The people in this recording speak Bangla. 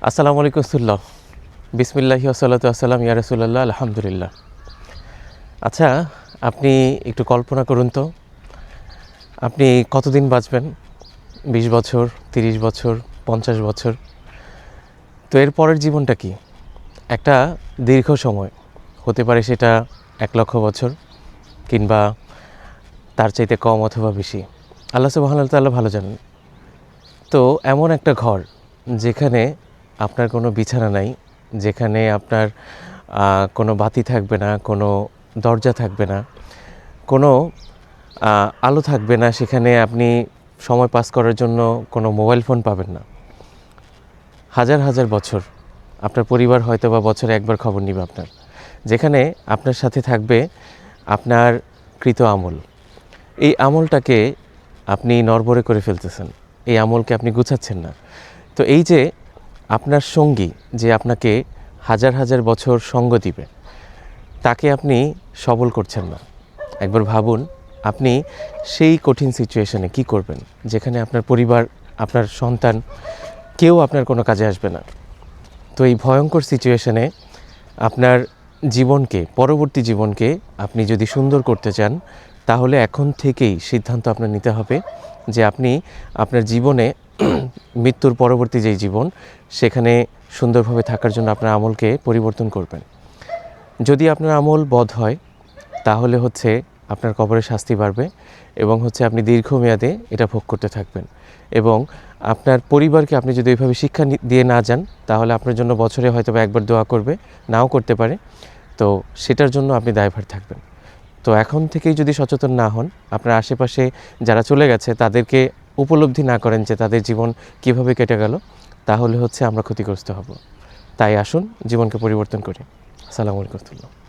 আসসালামু আলাইকুম রহমতুল্লাহ। বিসমিল্লাহি ওয়াসসালাতু ওয়াসসালাম ইয়া রাসূলুল্লাহ, আলহামদুলিল্লাহ। আচ্ছা, আপনি একটু কল্পনা করুন তো, আপনি কতদিন বাঁচবেন? ২০ বছর, ৩০ বছর, ৫০ বছর? তো এর পরের জীবনটা কি? একটা দীর্ঘ সময় হতে পারে, সেটা ১,০০,০০০ বছর কিংবা তার চাইতে কম অথবা বেশি। আল্লাহ সুবহানাহু ওয়া তাআলা ভালো জানেন। তো এমন একটা ঘর যেখানে আপনার কোনো বিছানা নাই, যেখানে আপনার কোনো বাতি থাকবে না, কোনো দরজা থাকবে না, কোনো আলো থাকবে না, সেখানে আপনি সময় পাস করার জন্য কোনো মোবাইল ফোন পাবেন না। হাজার হাজার বছর আপনার পরিবার হয়তো বা বছরে একবার খবর নিবে আপনার, যেখানে আপনার সাথে থাকবে আপনার কৃত আমল। এই আমলটাকে আপনি নড়বড়ে করে ফেলতেছেন, এই আমলকে আপনি গুছাচ্ছেন না। তো এই যে আপনার সঙ্গী, যে আপনাকে হাজার হাজার বছর সঙ্গ দিবে, তাকে আপনি সবল করছেন না। একবার ভাবুন, আপনি সেই কঠিন সিচুয়েশনে কি করবেন, যেখানে আপনার পরিবার, আপনার সন্তান, কেউ আপনার কোনো কাজে আসবে না। তো এই ভয়ঙ্কর সিচুয়েশনে আপনার জীবনকে, পরবর্তী জীবনকে আপনি যদি সুন্দর করতে চান, তাহলে এখন থেকেই সিদ্ধান্ত আপনার নিতে হবে যে আপনি আপনার জীবনে মৃত্যুর পরবর্তী যেই জীবন, সেখানে সুন্দরভাবে থাকার জন্য আপনার আমলকে পরিবর্তন করবেন। যদি আপনার আমল বদ হয়, তাহলে হচ্ছে আপনার কবরে শাস্তি বাড়বে এবং হচ্ছে আপনি দীর্ঘমেয়াদে এটা ভোগ করতে থাকবেন। এবং আপনার পরিবারকে আপনি যদি ওইভাবে শিক্ষা দিয়ে না যান, তাহলে আপনার জন্য বছরে হয়তো বা একবার দোয়া করবে, নাও করতে পারে। তো সেটার জন্য আপনি দায়ভার থাকবেন। তো এখন থেকেই যদি সচেতন না হন, আপনার আশেপাশে যারা চলে গেছে তাদেরকে উপলব্ধি না করেন যে তাদের জীবন কিভাবে কেটে গেল, তাহলে হচ্ছে আমরা ক্ষতিগ্রস্ত হব। তাই আসুন জীবনকে পরিবর্তন করি। আসসালামু আলাইকুম।